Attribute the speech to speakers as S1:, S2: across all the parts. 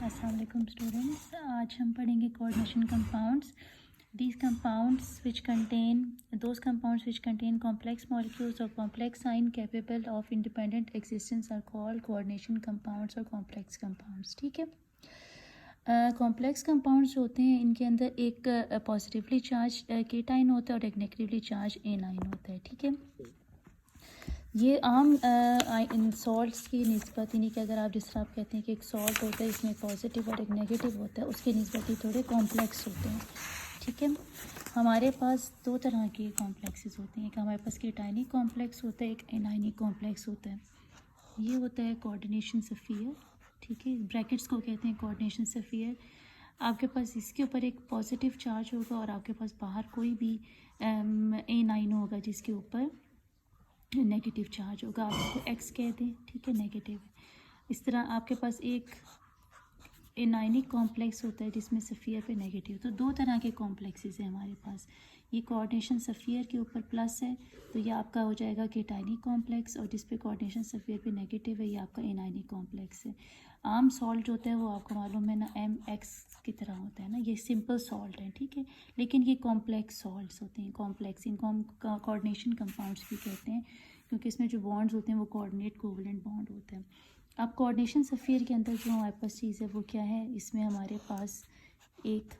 S1: अस्सलाम वालेकुम स्टूडेंट्स, आज हम पढ़ेंगे coordination compounds. These compounds which contain those compounds which contain complex molecules or complex sign capable of independent existence are called coordination compounds or complex compounds. ठीक है. Complex compounds होते हैं, इनके अंदर एक पॉजिटिवली चार्ज केटाइन होता है और एक नेगेटिवली चार्ज एनाइन होता है. ठीक है. ये आम इन सॉल्ट्स की निस्बत, यानी कि अगर आप जिस तरह आप कहते हैं कि एक सॉल्ट होता है इसमें पॉजिटिव और एक नेगेटिव होता है, उसके निस्बत ही थोड़े कॉम्प्लेक्स होते हैं. ठीक है. हमारे पास दो तरह के कॉम्प्लेक्सेस होते हैं. एक हमारे पास केटाइनिक कॉम्प्लेक्स होता है, एक एनाइनिक कॉम्प्लेक्स होता है. ये होता है कोऑर्डिनेशन स्फीयर. ठीक है. ब्रैकेट्स को कहते हैं कोऑर्डिनेशन स्फीयर. आपके पास इसके ऊपर एक पॉजिटिव चार्ज होगा और आपके पास बाहर कोई भी एनाइन होगा जिसके ऊपर नेगेटिव चार्ज होगा. आप इसको एक्स कह दें. ठीक है. नेगेटिव. इस तरह आपके पास एक एनाइनिक कॉम्प्लेक्स होता है जिसमें सफ़ियर पे नेगेटिव. तो दो तरह के कॉम्प्लेक्सेस हैं हमारे पास. ये कोऑर्डिनेशन सफ़ियर के ऊपर प्लस है तो ये आपका हो जाएगा केटाइनिक कॉम्प्लेक्स, और जिस पे कोऑर्डिनेशन सफ़ियर पे नेगेटिव है ये आपका एनाइनिक कॉम्प्लेक्स है. आम सॉल्ट होता है वो आपको मालूम है ना, MX की तरह होता है ना. ये सिंपल सॉल्ट है. ठीक है. लेकिन ये कॉम्प्लेक्स सॉल्ट्स होते हैं. कॉम्प्लेक्स इनको हम कोऑर्डिनेशन कंपाउंड्स भी कहते हैं क्योंकि इसमें जो बॉन्ड्स होते हैं वो कोऑर्डिनेट कोवलेंट बॉन्ड होते हैं. अब कोऑर्डिनेशन सफ़ियर के अंदर जो हमारे पास चीज़ है वो क्या है, इसमें हमारे पास एक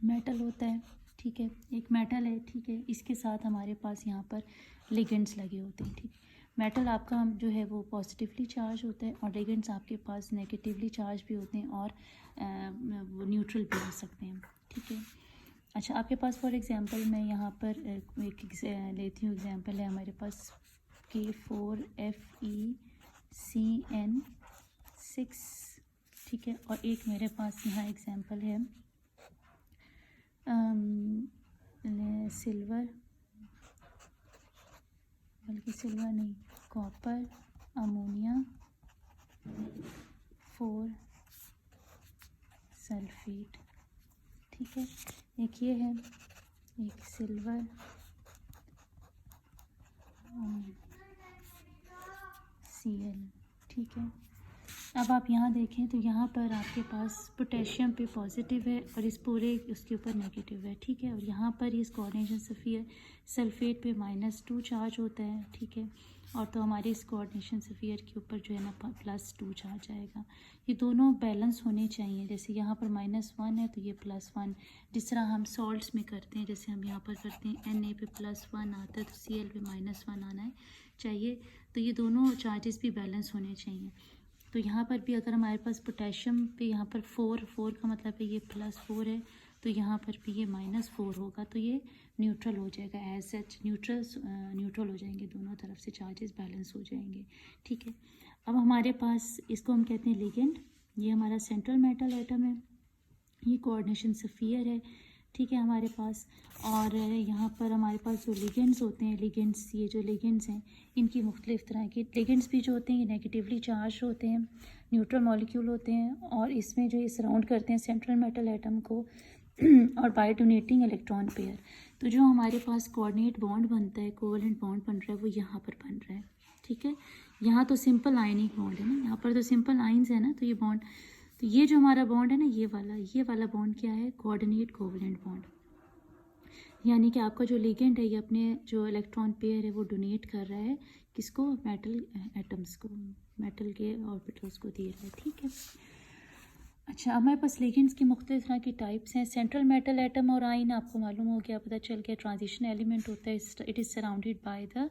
S1: मेटल होता है. ठीक है. एक मेटल है. ठीक है. इसके साथ हमारे पास यहाँ पर लिगेंड्स लगे होते हैं. ठीक. मेटल आपका जो है वो पॉजिटिवली चार्ज होता है और लिगेंड्स आपके पास नेगेटिवली चार्ज भी होते हैं और वो न्यूट्रल भी हो सकते हैं. ठीक है. अच्छा, आपके पास फॉर एग्ज़ाम्पल मैं यहाँ पर एक लेती हूँ. एग्ज़ाम्पल है हमारे पास K4FeCN6. ठीक है. और एक मेरे पास यहाँ एग्ज़ाम्पल है सिल्वर, बल्कि सिल्वर नहीं, कॉपर अमोनिया 4 सल्फेट. ठीक है. एक ये है, एक सिल्वर Cl. ठीक है. अब आप यहाँ देखें तो यहाँ पर आपके पास पोटेशियम पे पॉजिटिव है और इस पूरे उसके ऊपर नेगेटिव है. ठीक है. और यहाँ पर इस कोऑर्डिनेशन सफ़ियर सल्फेट पे -2 चार्ज होता है. ठीक है. और तो हमारे इस कोऑर्डिनेशन सफ़ियर के ऊपर जो है ना +2 चार्ज आएगा. ये दोनों बैलेंस होने चाहिए. जैसे यहाँ पर -1 है तो ये +1, जिस तरह हम सॉल्ट्स में करते हैं. जैसे हम यहाँ पर करते हैं Na पे +1 आता है तो Cl पे -1 आना है चाहिए. तो ये दोनों चार्जेस भी बैलेंस होने चाहिए. तो यहाँ पर भी अगर हमारे पास पोटेशियम पे यहाँ पर 4 का मतलब है ये +4 है तो यहाँ पर भी ये -4 होगा तो ये न्यूट्रल हो जाएगा. एज सच न्यूट्रल हो जाएंगे, दोनों तरफ से चार्जेस बैलेंस हो जाएंगे. ठीक है. अब हमारे पास इसको हम कहते हैं लिगेंड. ये हमारा सेंट्रल मेटल एटम है. ये कोऑर्डिनेशन सफ़ियर है. ठीक है. हमारे पास और यहाँ पर हमारे पास जो लिगेंड्स होते हैं, लिगेंड्स ये जो लिगेंड्स हैं इनकी मुख्तलिफ़ तरह के लिगेंड्स भी जो होते हैं ये नेगेटिवली चार्ज होते हैं, न्यूट्रल मॉलिक्यूल होते हैं और इसमें जो ये सराउंड करते हैं सेंट्रल मेटल एटम को और बाय डोनेटिंग इलेक्ट्रॉन पेयर. तो जो हमारे पास कोऑर्डिनेट बॉन्ड बनता है, कोवलेंट बॉन्ड बन रहा है, वो यहाँ पर बन रहा है. ठीक है. यहाँ तो सिंपल आयनिक बॉन्ड है ना, यहाँ पर तो सिंपल आइंस है ना, तो ये बॉन्ड, तो ये जो हमारा बॉन्ड है ना ये वाला बॉन्ड क्या है, कोऑर्डिनेट कोवलेंट बॉन्ड. यानी कि आपका जो लिगेंड है ये अपने जो इलेक्ट्रॉन पेयर है वो डोनेट कर रहा है किसको, मेटल एटम्स को, मेटल के ऑर्बिटल्स को दे रहा है. ठीक है. अच्छा, हमारे पास लिगेंड्स की मुख्तलिफ तरह की टाइप्स हैं. सेंट्रल मेटल एटम और आइन आपको मालूम हो गया, पता चल गया. ट्रांजिशन एलिमेंट होता है, it is surrounded by the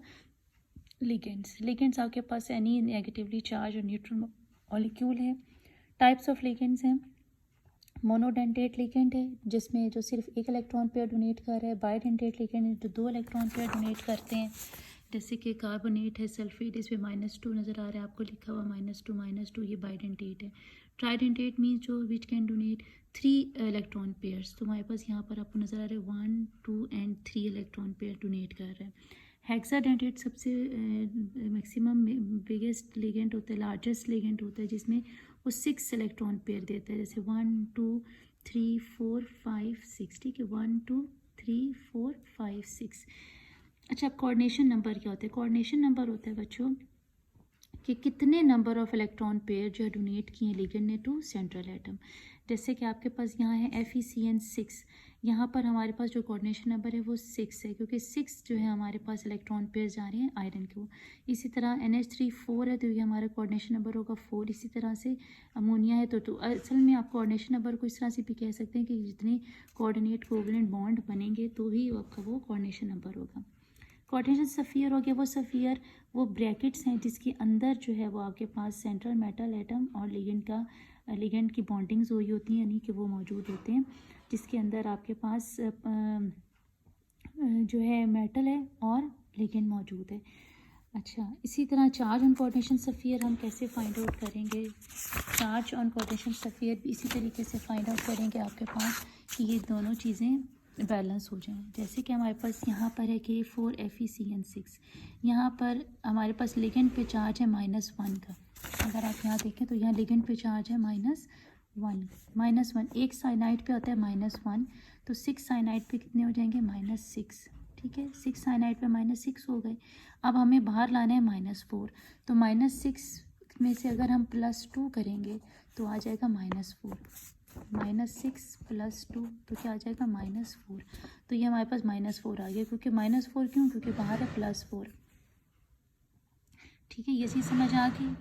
S1: ligands. Ligands आपके पास एनी नेगेटिवली चार्ज और न्यूट्रल मॉलिक्यूल है. टाइप्स ऑफ लिगेंड्स हैं. मोनोडेंटेट लिगेंड है जिसमें जो सिर्फ एक इलेक्ट्रॉन पेयर डोनेट कर रहा है. बाइडेंटेट लिगेंड है जो 2 इलेक्ट्रॉन पेयर डोनेट करते हैं. जैसे कि कार्बोनेट है, सल्फेट, इसमें -2 नज़र आ रहा है आपको लिखा हुआ -2 ये बाइडेंटेट है. ट्राइडेंटेट मीन्स जो which can donate 3 electron pairs. तो हमारे पास यहाँ पर आपको नज़र आ रहा है 1, 2 एंड 3 इलेक्ट्रॉन पेयर डोनेट कर रहा है. हेक्साडेंटेट सबसे मैक्सिमम बिगेस्ट लिगेंड होता है, लार्जेस्ट लिगेंड होता है जिसमें वो 6 इलेक्ट्रॉन पेयर देता है. जैसे 1, 2, 3, 4, 5, 6. ठीक है. 1, 2, 3, 4, 5, 6. अच्छा, अब कोऑर्डिनेशन नंबर क्या होता है. कोऑर्डिनेशन नंबर होता है बच्चों कि कितने नंबर ऑफ़ इलेक्ट्रॉन पेयर जो है डोनेट किए हैं लिगेंड ने टू सेंट्रल एटम। जैसे कि आपके पास यहाँ है FeCN6, यहाँ पर हमारे पास जो कोऑर्डिनेशन नंबर है वो 6 है, क्योंकि 6 जो है हमारे पास इलेक्ट्रॉन पेयर जा रहे हैं आयरन को। इसी तरह NH3 4 है, तो ये हमारा कोऑर्डिनेशन नंबर होगा 4। इसी तरह से अमोनिया है तो असल में आप कोऑर्डिनेशन नंबर को इस तरह से भी कह सकते हैं कि जितने कोऑर्डिनेट कोवलेंट बॉन्ड बनेंगे तो ही आपका वो कोऑर्डिनेशन नंबर होगा। कोऑर्डिनेशन सफ़ियर हो गया, वो सफ़ियर वो ब्रैकेट्स हैं जिसके अंदर जो है वो आपके पास सेंट्रल मेटल एटम और लिगेंड की बॉन्डिंग्स हुई होती हैं, यानी कि वो मौजूद होते हैं, जिसके अंदर आपके पास जो है मेटल है और लिगेंड मौजूद है। अच्छा, इसी तरह चार्ज ऑन कोऑर्डिनेशन सफ़ियर हम कैसे फाइंड आउट करेंगे? चार्ज ऑन कोऑर्डिनेशन सफ़ियर भी इसी तरीके से फाइंड आउट करेंगे आपके पास कि ये दोनों चीज़ें बैलेंस हो जाएं। जैसे कि हमारे पास यहाँ पर है कि 4 FeCN6, यहाँ पर हमारे पास लिगेंड पे चार्ज है -1 का। अगर आप यहाँ देखें तो यहाँ लिगेंड पे चार्ज है -1, एक साइनाइड पे होता है -1, तो 6 साइनाइड पे कितने हो जाएंगे? -6। ठीक है, 6 साइनाइड पे -6 हो गए। अब हमें बाहर लाना है -4, तो -6 में से अगर हम +2 करेंगे तो आ जाएगा -4। -6 + 2 तो क्या आ जाएगा? -4। तो ये हमारे पास -4 आ गया, क्योंकि -4 क्यों? क्योंकि बाहर है +4। ठीक है, ये चीज़ समझ आ गई।